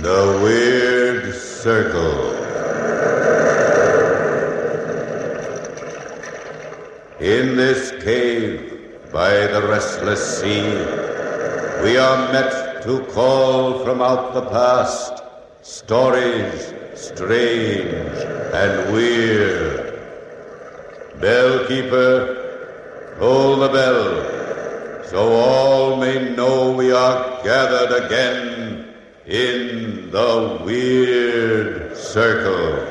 The Weird Circle. In this cave by the restless sea, we are met to call from out the past stories strange and weird. Bellkeeper, toll the bell, so all may know we are gathered again in the Weird Circle.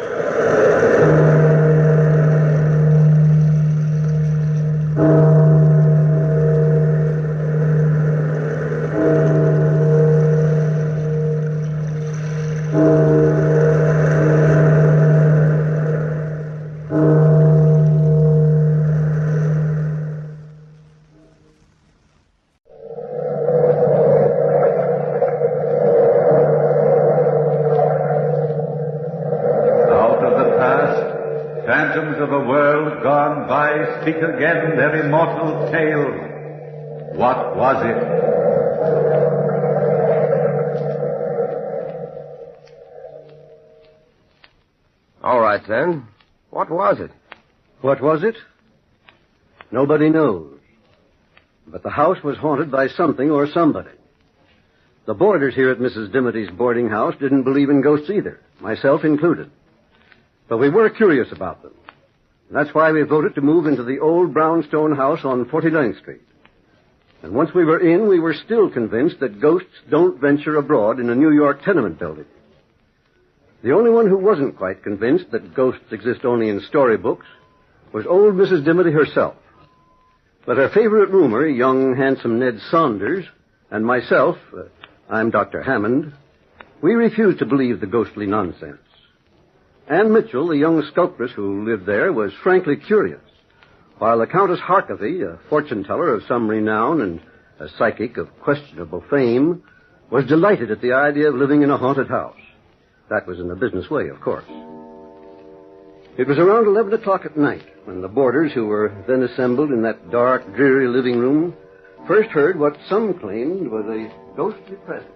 Phantoms of a world gone by speak again their immortal tale. What was it? All right, then. What was it? What was it? Nobody knows. But the house was haunted by something or somebody. The boarders here at Mrs. Dimity's boarding house didn't believe in ghosts either, myself included. But we were curious about them. That's why we voted to move into the old brownstone house on 49th Street. And once we were in, we were still convinced that ghosts don't venture abroad in a New York tenement building. The only one who wasn't quite convinced that ghosts exist only in storybooks was old Mrs. Dimity herself. But her favorite roomer, young, handsome Ned Saunders, and myself, I'm Dr. Hammond, we refused to believe the ghostly nonsense. Anne Mitchell, the young sculptress who lived there, was frankly curious, while the Countess Harkavy, a fortune-teller of some renown and a psychic of questionable fame, was delighted at the idea of living in a haunted house. That was in a business way, of course. It was around 11 o'clock at night when the boarders, who were then assembled in that dark, dreary living room, first heard what some claimed was a ghostly presence.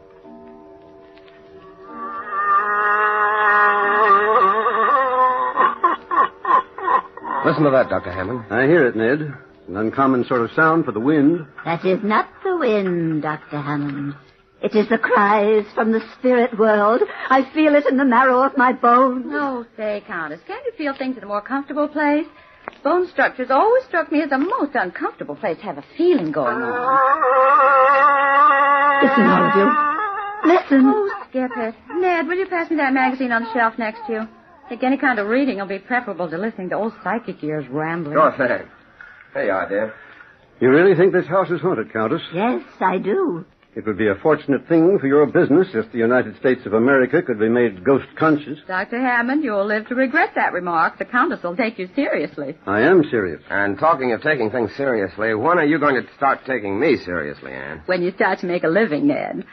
Listen to that, Dr. Hammond. I hear it, Ned. An uncommon sort of sound for the wind. That is not the wind, Dr. Hammond. It is the cries from the spirit world. I feel it in the marrow of my bones. Oh, say, Countess, can't you feel things in a more comfortable place? Bone structures always struck me as a most uncomfortable place to have a feeling going on. Listen, all of you. Listen. Oh, skip it. Ned, will you pass me that magazine on the shelf next to you? I think any kind of reading will be preferable to listening to old psychic ears rambling. Sure thing. There you are, dear. You really think this house is haunted, Countess? Yes, I do. It would be a fortunate thing for your business if the United States of America could be made ghost-conscious. Dr. Hammond, you'll live to regret that remark. The Countess will take you seriously. I am serious. And talking of taking things seriously, when are you going to start taking me seriously, Anne? When you start to make a living, Ned.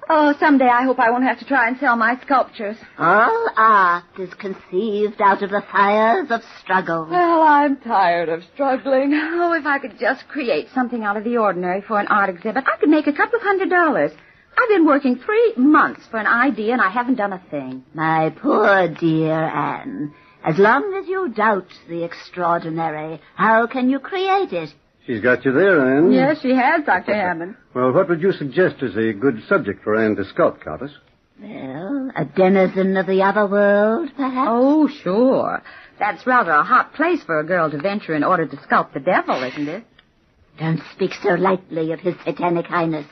Oh, someday I hope I won't have to try and sell my sculptures. All art is conceived out of the fires of struggle. Well, I'm tired of struggling. Oh, if I could just create something out of the ordinary for an art exhibit, I could make a couple of $100. I've been working 3 months for an idea, and I haven't done a thing. My poor dear Anne, as long as you doubt the extraordinary, how can you create it? She's got you there, Anne. Yes, she has, Dr. Hammond. Well, what would you suggest as a good subject for Anne to sculpt, Countess? Well, a denizen of the other world, perhaps? Oh, sure. That's rather a hot place for a girl to venture in order to sculpt the devil, isn't it? Don't speak so lightly of His Satanic Highness.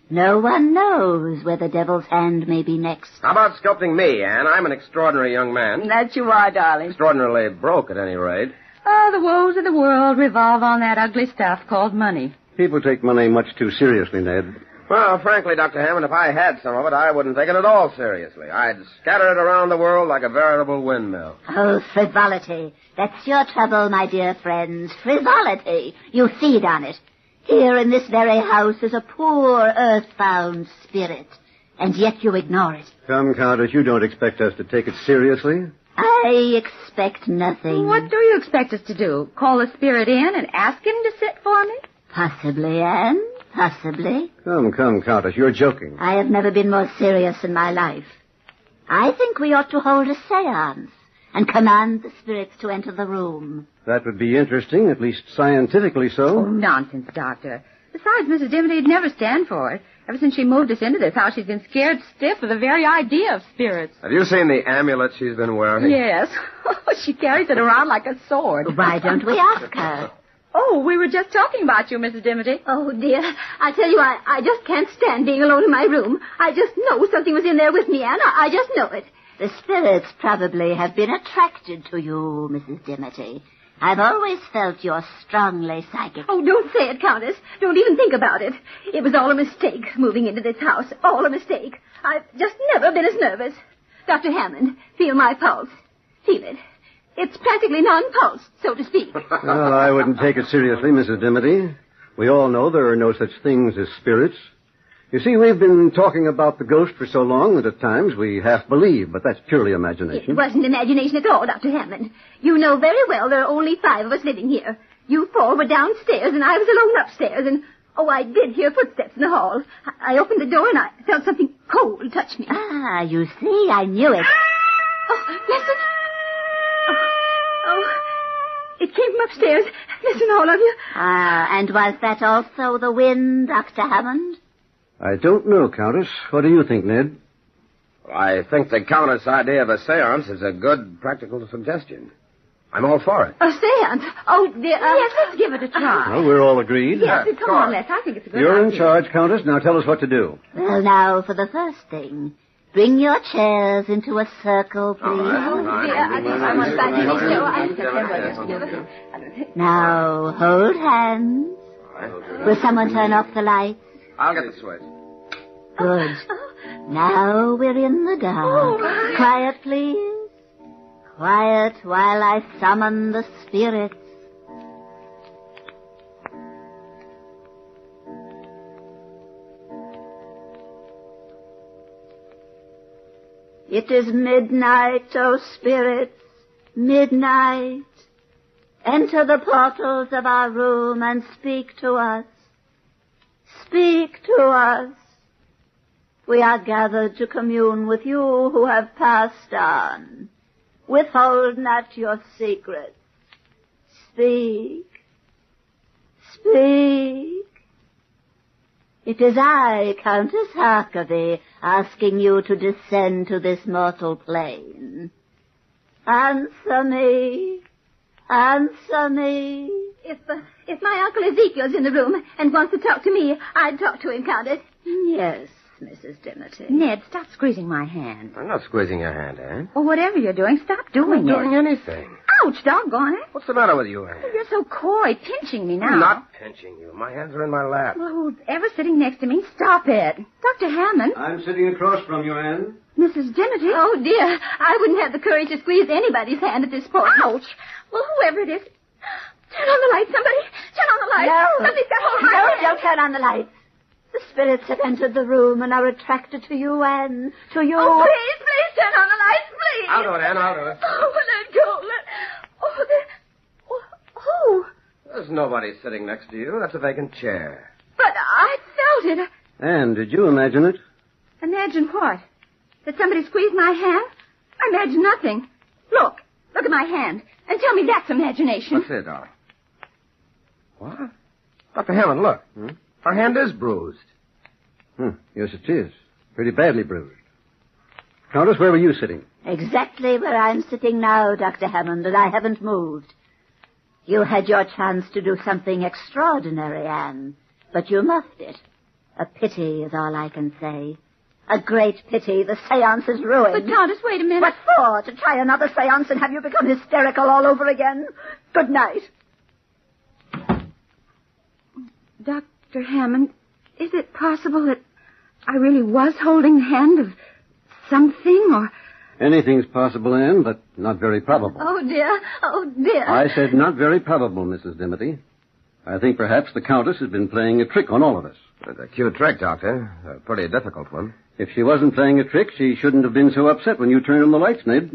No one knows where the devil's hand may be next. How about sculpting me, Anne? I'm an extraordinary young man. That you are, darling. Extraordinarily broke, at any rate. Oh, the woes of the world revolve on that ugly stuff called money. People take money much too seriously, Ned. Well, frankly, Dr. Hammond, if I had some of it, I wouldn't take it at all seriously. I'd scatter it around the world like a veritable windmill. Oh, frivolity. That's your trouble, my dear friends. Frivolity. You feed on it. Here in this very house is a poor, earthbound spirit, and yet you ignore it. Come, Countess, you don't expect us to take it seriously? I expect nothing. What do you expect us to do? Call the spirit in and ask him to sit for me? Possibly, Anne. Possibly. Come, Countess, you're joking. I have never been more serious in my life. I think we ought to hold a seance and command the spirits to enter the room. That would be interesting, at least scientifically so. Oh, nonsense, Doctor. Besides, Mrs. Dimity would never stand for it. Ever since she moved us into this house, she's been scared stiff of the very idea of spirits. Have you seen the amulet she's been wearing? Yes. She carries it around like a sword. Why don't we ask her? Oh, we were just talking about you, Mrs. Dimity. Oh, dear. I tell you, I just can't stand being alone in my room. I just know something was in there with me, Anne. I just know it. The spirits probably have been attracted to you, Mrs. Dimity. I've always felt you're strongly psychic. Oh, don't say it, Countess. Don't even think about it. It was all a mistake, moving into this house. All a mistake. I've just never been as nervous. Dr. Hammond, feel my pulse. Feel it. It's practically non-pulse, so to speak. Well, I wouldn't take it seriously, Mrs. Dimity. We all know there are no such things as spirits. You see, we've been talking about the ghost for so long that at times we half believe, but that's purely imagination. It wasn't imagination at all, Dr. Hammond. You know very well there are only 5 of us living here. You 4 were downstairs, and I was alone upstairs, and, I did hear footsteps in the hall. I opened the door, and I felt something cold touch me. Ah, you see, I knew it. Oh, listen. Oh, it came from upstairs. Listen, all of you. Ah, and was that also the wind, Dr. Hammond? I don't know, Countess. What do you think, Ned? I think the Countess' idea of a seance is a good practical suggestion. I'm all for it. A seance? Oh, dear. Yes, let's give it a try. Well, we're all agreed. Yes, come on, Les. I think it's a good You're idea. in charge, Countess. Now tell us what to do. Well, now, for the first thing, bring your chairs into a circle, please. Oh, dear. I think I want to Now, hold hands. Will someone turn off the lights? I'll get the switch. Good. Now we're in the dark. Quiet, please. Quiet while I summon the spirits. It is midnight, O spirits, midnight. Enter the portals of our room and speak to us. Speak to us. We are gathered to commune with you who have passed on. Withhold not your secrets. Speak. Speak. It is I, Countess Harkavy, asking you to descend to this mortal plane. Answer me. Answer me. If my Uncle Ezekiel's in the room and wants to talk to me, I'd talk to him, Countess. Yes, Mrs. Dimity. Ned, stop squeezing my hand. I'm not squeezing your hand, Anne. Or whatever you're doing, stop doing I'm not doing it. anything. Ouch, doggone it. What's the matter with you, Anne? You're so coy, pinching me now. I'm not pinching you. My hands are in my lap. Well, who's ever sitting next to me? Stop it. Dr. Hammond. I'm sitting across from you, Anne. Mrs. Dimity. Oh, dear. I wouldn't have the courage to squeeze anybody's hand at this point. Ouch. Well, whoever it is. Turn on the light, somebody. Turn on the light. No. Somebody's got hold of my hand. Don't turn on the lights. The spirits have entered the room and are attracted to you, Anne. To you. Oh, please turn on the lights, please. I'll do it, Anne. I'll do it. Oh, let go. Oh, There's nobody sitting next to you. That's a vacant chair. but I felt it. Anne, did you imagine it? Imagine what? That somebody squeezed my hand? I imagine nothing. Look at my hand, and tell me that's imagination. What's it, darling? What? Dr. Hammond, look. Her hand is bruised. Yes, it is. Pretty badly bruised. Countess, where were you sitting? Exactly where I'm sitting now, Dr. Hammond, and I haven't moved. You had your chance to do something extraordinary, Anne, but you muffed it. A pity is all I can say. A great pity. The seance is ruined. But, Countess, wait a minute. What for? To try another seance and have you become hysterical all over again? Good night. Dr. Hammond, is it possible that I really was holding the hand of something, or... Anything's possible, Anne, but not very probable. Oh, dear. Oh, dear. I said not very probable, Mrs. Dimity. I think perhaps the Countess has been playing a trick on all of us. It's a cute trick, Doctor. A pretty difficult one. If she wasn't playing a trick, she shouldn't have been so upset when you turned on the lights, Ned.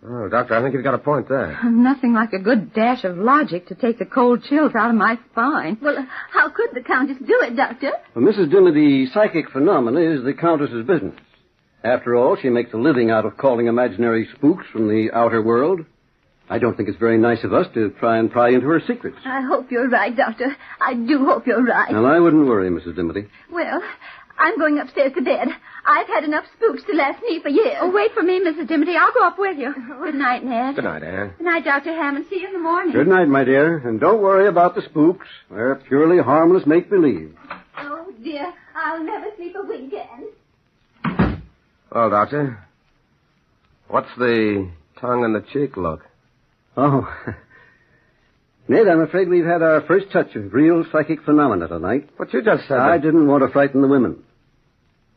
Oh, Doctor, I think you've got a point there. Nothing like a good dash of logic to take the cold chills out of my spine. Well, how could the Countess do it, Doctor? Well, Mrs. Dimity, psychic phenomena is the Countess's business. After all, she makes a living out of calling imaginary spooks from the outer world. I don't think it's very nice of us to try and pry into her secrets. I hope you're right, Doctor. I do hope you're right. Well, I wouldn't worry, Mrs. Dimity. Well, I'm going upstairs to bed. I've had enough spooks to last me for years. Oh, wait for me, Mrs. Dimity. I'll go up with you. Good night, Ned. Good night, Anne. Good night, Dr. Hammond. See you in the morning. Good night, my dear. And don't worry about the spooks. They're purely harmless make-believe. Oh, dear. I'll never sleep a wink, Anne. Well, Doctor, what's the tongue-in-the-cheek look? Oh. Ned, I'm afraid we've had our first touch of real psychic phenomena tonight. But you just said I didn't want to frighten the women.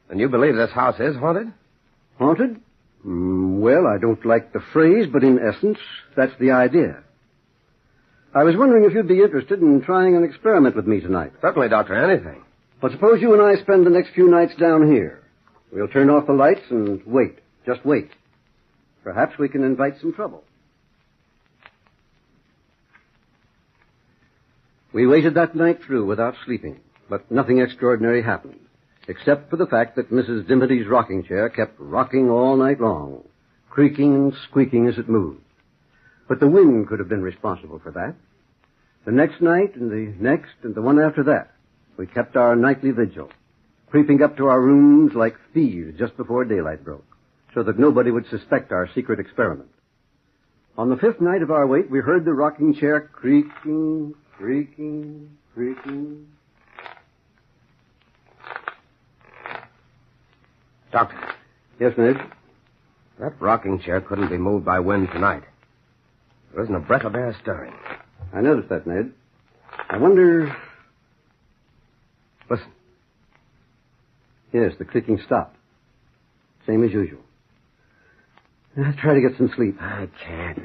And you believe this house is haunted? Haunted? Well, I don't like the phrase, but in essence, that's the idea. I was wondering if you'd be interested in trying an experiment with me tonight. Certainly, Doctor, anything. But suppose you and I spend the next few nights down here. We'll turn off the lights and wait. Just wait. Perhaps we can invite some trouble. We waited that night through without sleeping, but nothing extraordinary happened, except for the fact that Mrs. Dimity's rocking chair kept rocking all night long, creaking and squeaking as it moved. But the wind could have been responsible for that. The next night and the next and the one after that, we kept our nightly vigil, creeping up to our rooms like thieves just before daylight broke, so that nobody would suspect our secret experiment. On the fifth night of our wait, we heard the rocking chair creaking, creaking, creaking. Doctor. Yes, Ned? That rocking chair couldn't be moved by wind tonight. There isn't a breath of air stirring. I noticed that, Ned. I wonder... Listen. Yes, the clicking stopped. Same as usual. I'll try to get some sleep. I can't.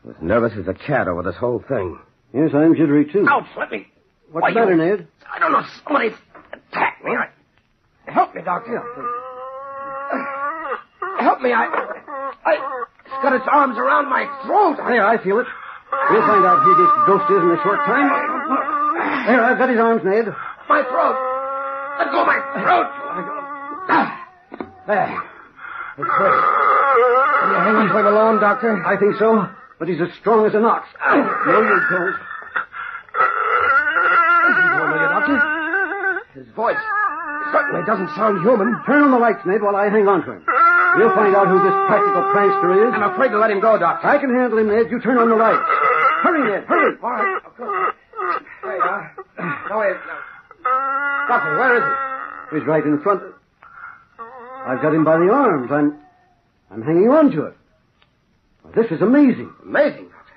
I'm as nervous as a cat over this whole thing. Yes, I'm jittery, too. Ouch, let me... What's the matter, Ned? I don't know. Somebody's attacked me. Help me, Doctor. Help me. It's got its arms around my throat. There, I feel it. We'll find out who this ghost is in a short time. There, I've got his arms, Ned. My throat. Let go of my throat. There. It's free. Can you hang on to him alone, Doctor? I think so, but he's as strong as an ox. No, you don't. Doctor. His voice certainly doesn't sound human. Turn on the lights, Ned, while I hang on to him. We'll find out who this practical prankster is. I'm afraid to let him go, Doctor. I can handle him, Ned. You turn on the lights. Hurry, Ned, hurry. All right, of course. Wait, no, wait. No. Doctor, where is he? He's right in front. I've got him by the arms. I'm hanging on to it. Well, this is amazing. Amazing, Doctor.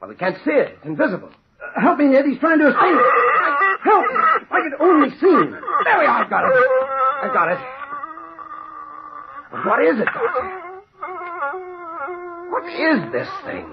Well, we can't see it. It's invisible. Help me, Ned. He's trying to escape. Help! If I could only see him. There we are. I've got it. I've got it. What is it, Doctor? What is this thing?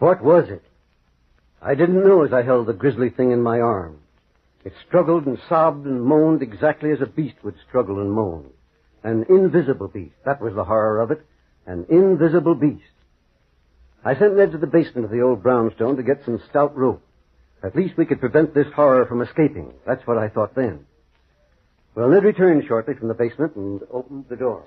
What was it? I didn't know as I held the grisly thing in my arm. It struggled and sobbed and moaned exactly as a beast would struggle and moan. An invisible beast. That was the horror of it. An invisible beast. I sent Ned to the basement of the old brownstone to get some stout rope. At least we could prevent this horror from escaping. That's what I thought then. Well, Ned returned shortly from the basement and opened the door.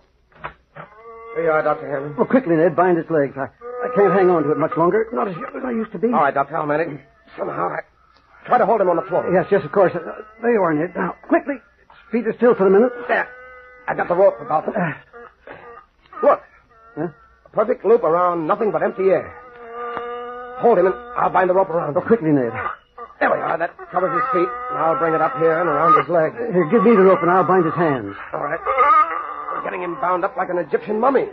Here you are, Dr. Hammond. Oh, quickly, Ned. Bind its legs. I can't hang on to it much longer. Not as young as I used to be. All right, Dr. Halmanic. Somehow I try to hold him on the floor. Yes, of course. There you are, Ned. Now, quickly. Feet are still for a minute. There. I got the rope about them. Look. Huh? A perfect loop around nothing but empty air. Hold him and I'll bind the rope around him. Oh, quickly, Ned. There we are. That covers his feet. Now I'll bring it up here and around his leg. Here, give me the rope and I'll bind his hands. All right. We're getting him bound up like an Egyptian mummy.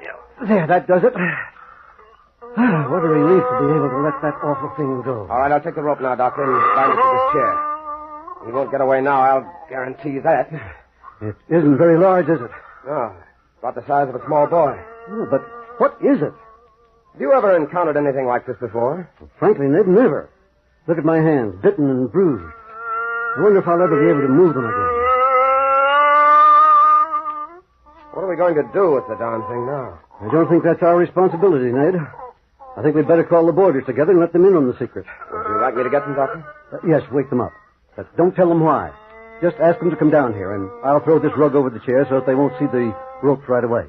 There, that does it. What a relief to be able to let that awful thing go. All right, I'll take the rope now, Doctor, and bind it to this chair. He won't get away now, I'll guarantee that. It isn't very large, is it? No, about the size of a small boy. Oh, but what is it? Have you ever encountered anything like this before? Well, frankly, Ned, never. Look at my hands, bitten and bruised. I wonder if I'll ever be able to move them again. What are we going to do with the darn thing now? I don't think that's our responsibility, Ned. I think we'd better call the boarders together and let them in on the secret. Would you like me to get them, Doctor? Yes, wake them up. But don't tell them why. Just ask them to come down here, and I'll throw this rug over the chair so that they won't see the ropes right away.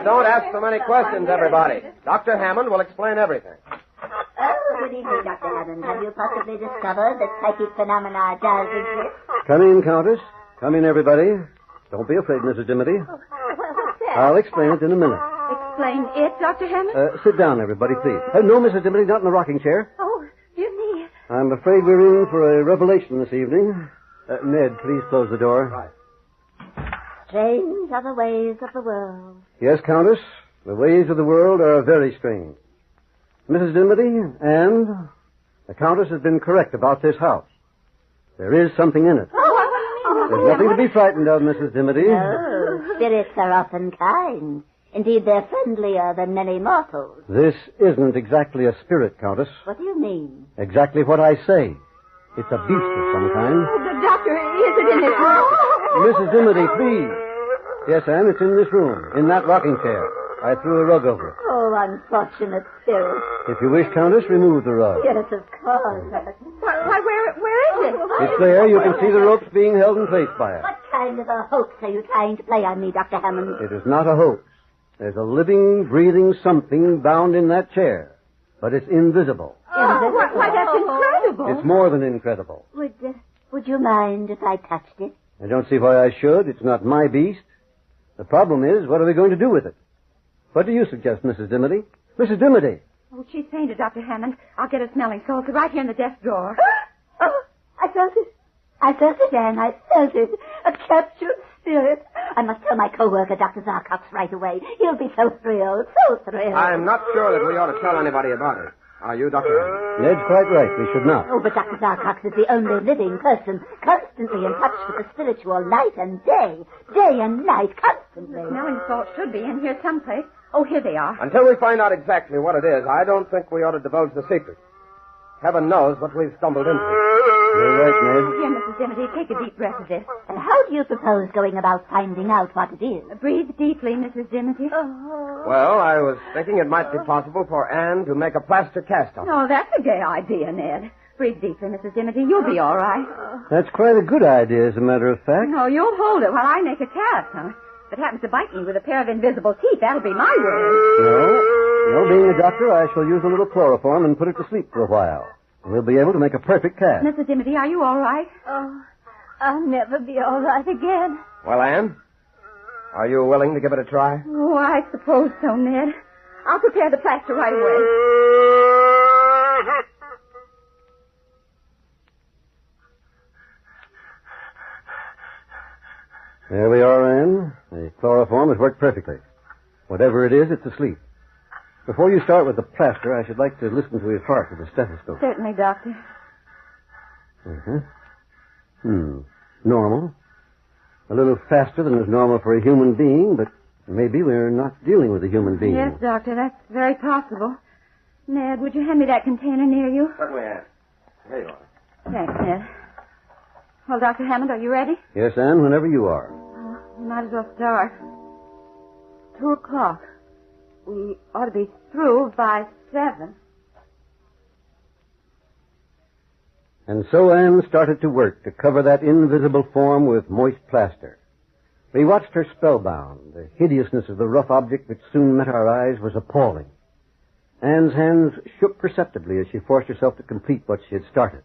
Don't ask so many questions, everybody. Dr. Hammond will explain everything. Oh, good evening, Dr. Hammond. Have you possibly discovered that psychic phenomena does exist? Come in, Countess. Come in, everybody. Don't be afraid, Mrs. Dimity. What's that? I'll explain it in a minute. Explain it, Dr. Hammond? Sit down, everybody, please. No, Mrs. Dimity, not in the rocking chair. Oh, dear me. I'm afraid we're in for a revelation this evening. Ned, please close the door. Right. Strange are the ways of the world. Yes, Countess. The ways of the world are very strange. Mrs. Dimity, and the Countess has been correct about this house. There is something in it. There's nothing to be frightened of, Mrs. Dimity. Oh, spirits are often kind. Indeed, they're friendlier than many mortals. This isn't exactly a spirit, Countess. What do you mean? Exactly what I say. It's a beast of some kind. Oh, the doctor, is it in this room? Mrs. Dimity, please. Yes, Anne, it's in this room, in that rocking chair. I threw a rug over it. Oh, unfortunate spirit. If you wish, Countess, remove the rug. Yes, of course. Why, where is it? It's there. You can see the ropes being held in place by it. What kind of a hoax are you trying to play on me, Dr. Hammond? It is not a hoax. There's a living, breathing something bound in that chair. But it's invisible. Why, that's incredible. It's more than incredible. Would you mind if I touched it? I don't see why I should. It's not my beast. The problem is, what are we going to do with it? What do you suggest, Mrs. Dimity? Mrs. Dimity! Oh, she's fainted, Dr. Hammond. I'll get a smelling salts right here in the desk drawer. Oh, I felt it. I felt it, Anne. I felt it. A captured spirit. I must tell my co-worker, Dr. Zarkox, right away. He'll be so thrilled, so thrilled. I'm not sure that we ought to tell anybody about it. Are you, Dr. Hammond? Ned's quite right. We should not. Oh, but Dr. Zarkox is the only living person constantly in touch with the spiritual night and day. Day and night, constantly. The smelling salts should be in here someplace. Oh, here they are. Until we find out exactly what it is, I don't think we ought to divulge the secret. Heaven knows what we've stumbled into. You're right, Ned. Here, Mrs. Dimity, take a deep breath of this. And how do you propose going about finding out what it is? Breathe deeply, Mrs. Dimity. Well, I was thinking it might be possible for Anne to make a plaster cast of it. Oh, that's a gay idea, Ned. Breathe deeply, Mrs. Dimity. You'll be all right. That's quite a good idea, as a matter of fact. No, you'll hold it while I make a cast, huh? If it happens to bite me with a pair of invisible teeth, that'll be my word. No, being a doctor, I shall use a little chloroform and put it to sleep for a while. And we'll be able to make a perfect cast. Mrs. Dimity, are you all right? Oh, I'll never be all right again. Well, Anne, are you willing to give it a try? Oh, I suppose so, Ned. I'll prepare the plaster right away. There we are, Anne. The chloroform has worked perfectly. Whatever it is, it's asleep. Before you start with the plaster, I should like to listen to his heart with a stethoscope. Certainly, Doctor. Normal. A little faster than is normal for a human being, but maybe we're not dealing with a human being. Yes, Doctor, that's very possible. Ned, would you hand me that container near you? Certainly, Anne. Here you are. Thanks, Ned. Well, Dr. Hammond, are you ready? Yes, Anne, whenever you are. We might as well start. 2:00. We ought to be through by 7. And so Anne started to work to cover that invisible form with moist plaster. We watched her spellbound. The hideousness of the rough object which soon met our eyes was appalling. Anne's hands shook perceptibly as she forced herself to complete what she had started.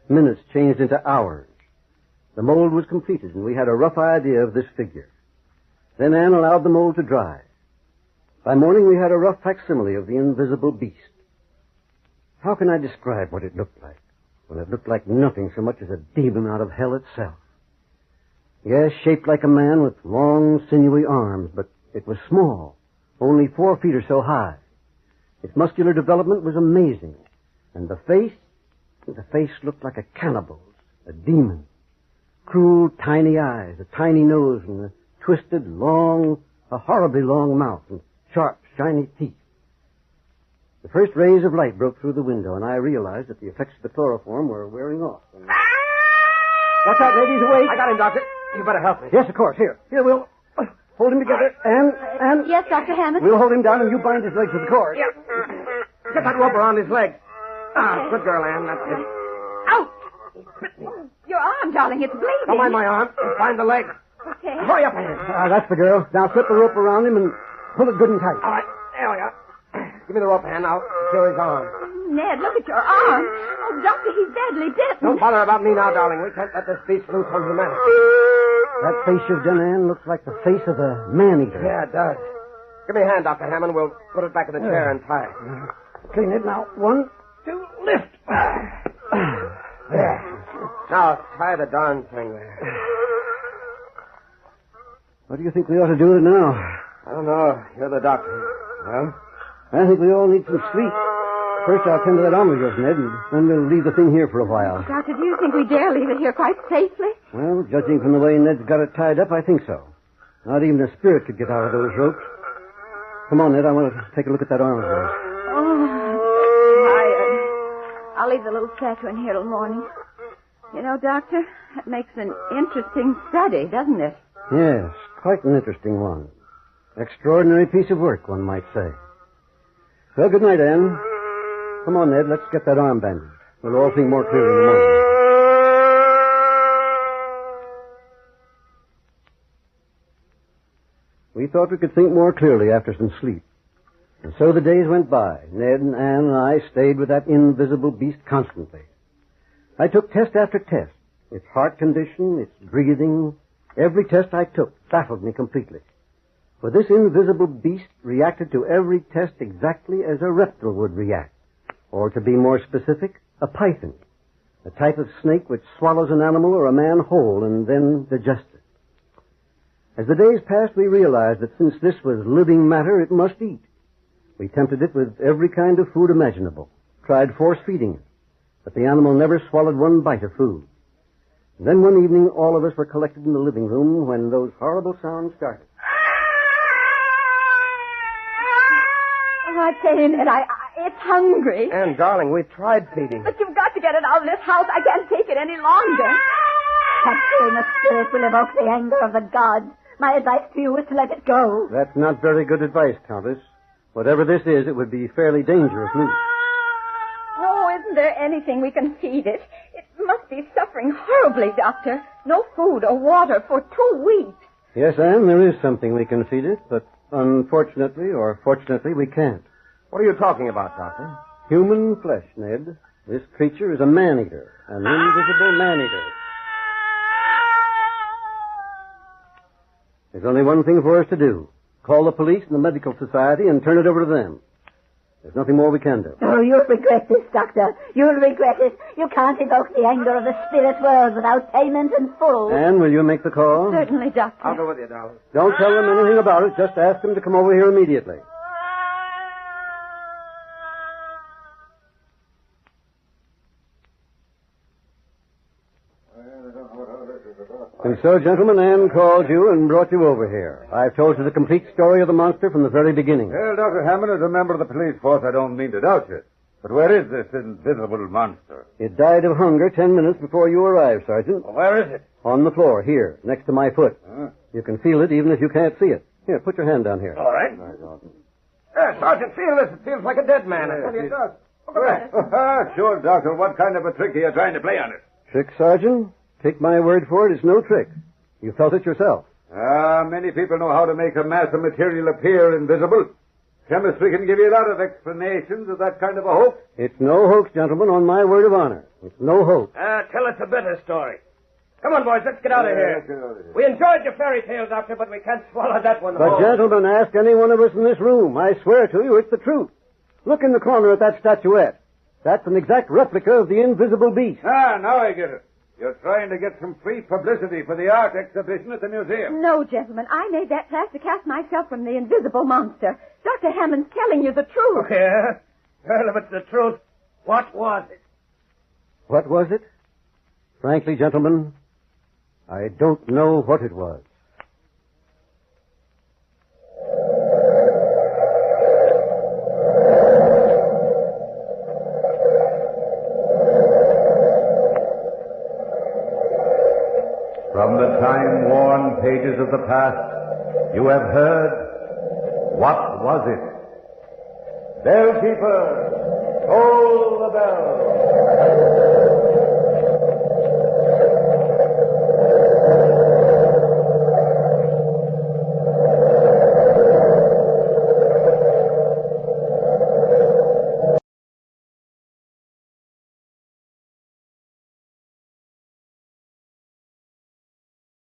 Minutes changed into hours. The mold was completed, and we had a rough idea of this figure. Then Anne allowed the mold to dry. By morning, we had a rough facsimile of the invisible beast. How can I describe what it looked like? Well, it looked like nothing so much as a demon out of hell itself. Yes, shaped like a man with long, sinewy arms, but it was small, only 4 feet or so high. Its muscular development was amazing. And the face looked like a cannibal's, a demon. Cruel, tiny eyes, a tiny nose, and a twisted, a horribly long mouth, and sharp, shiny teeth. The first rays of light broke through the window, and I realized that the effects of the chloroform were wearing off. Watch out, ladies, awake. I got him, Doctor. You better help me. Yes, of course. Here, we'll hold him together. And Yes, Dr. Hammond? we'll hold him down, and you bind his legs with the cord. Yeah. Get that rope around his leg. Ah, good girl, Anne. That's it. Ow! Your arm, darling, it's bleeding. Don't mind my arm. Find the leg. Okay. Hurry up, Anne. That's the girl. Now slip the rope around him and pull it good and tight. All right. There we are. Give me the rope, Anne. I'll secure his arm. Ned, look at your arm. Oh, Doctor, he's badly bitten. Don't bother about me now, darling. We can't let this beast loose on humanity. That face you've done, Anne, looks like the face of a man-eater. Yeah, it does. Give me a hand, Dr. Hammond. We'll put it back in the chair and tie it. Clean it now. 1, 2, lift. There. Now, tie the darn thing there. What do you think we ought to do with it now? I don't know. You're the doctor. Well? I think we all need some sleep. First, I'll tend to that arm of yours, Ned, and then we'll leave the thing here for a while. Doctor, do you think we dare leave it here quite safely? Well, judging from the way Ned's got it tied up, I think so. Not even a spirit could get out of those ropes. Come on, Ned. I want to take a look at that arm of yours. Oh, tired. I'll leave the little statue in here till morning. You know, Doctor, that makes an interesting study, doesn't it? Yes, quite an interesting one. Extraordinary piece of work, one might say. Well, good night, Anne. Come on, Ned. Let's get that arm bandaged. We'll all think more clearly in the morning. We thought we could think more clearly after some sleep. And so the days went by. Ned and Anne and I stayed with that invisible beast constantly. I took test after test. Its heart condition, its breathing, every test I took baffled me completely. For this invisible beast reacted to every test exactly as a reptile would react. Or to be more specific, a python, a type of snake which swallows an animal or a man whole and then digests it. As the days passed, we realized that since this was living matter, it must eat. We tempted it with every kind of food imaginable, tried force-feeding it, but the animal never swallowed one bite of food. And then one evening, all of us were collected in the living room when those horrible sounds started. Oh, I tell you, Ned, it's hungry. Anne, darling, we've tried feeding. But you've got to get it out of this house. I can't take it any longer. Capturing a spirit will evoke the anger of the gods. My advice to you is to let it go. That's not very good advice, Countess. Whatever this is, it would be fairly dangerous news. Oh, isn't there anything we can feed it? It must be suffering horribly, Doctor. No food or water for 2 weeks. Yes, Anne, there is something we can feed it, but unfortunately or fortunately, we can't. What are you talking about, Doctor? Human flesh, Ned. This creature is a man-eater, an invisible man-eater. There's only one thing for us to do. Call the police and the medical society and turn it over to them. There's nothing more we can do. Oh, you'll regret this, Doctor. You'll regret it. You can't evoke the anger of the spirit world without payment in full. Anne, will you make the call? Certainly, Doctor. I'll go with you, darling. Don't tell them anything about it. Just ask them to come over here immediately. And so, gentlemen, Anne called you and brought you over here. I've told you the complete story of the monster from the very beginning. Well, Dr. Hammond, as a member of the police force, I don't mean to doubt you. But where is this invisible monster? It died of hunger 10 minutes before you arrived, Sergeant. Well, where is it? On the floor, here, next to my foot. You can feel it even if you can't see it. Here, put your hand down here. All right. Sergeant, feel this. It feels like a dead man. I tell you it does. Look at that. Sure, Doctor. What kind of a trick are you trying to play on it? Trick, Sergeant? Take my word for it, it's no trick. You felt it yourself. Many people know how to make a mass of material appear invisible. Chemistry can give you a lot of explanations of that kind of a hoax. It's no hoax, gentlemen, on my word of honor. It's no hoax. Tell us a better story. Come on, boys, let's get out of here. Let's get out of here. We enjoyed your fairy tale, Doctor, but we can't swallow that one But, whole. gentlemen, ask any one of us in this room. I swear to you, it's the truth. Look in the corner at that statuette. That's an exact replica of the invisible beast. Ah, now I get it. You're trying to get some free publicity for the art exhibition at the museum. No, gentlemen, I made that plaster cast myself from the invisible monster. Dr. Hammond's telling you the truth. Yeah? Well, if it's the truth, what was it? What was it? Frankly, gentlemen, I don't know what it was. From the time-worn pages of the past, you have heard, what was it? Bell keeper, toll the bell.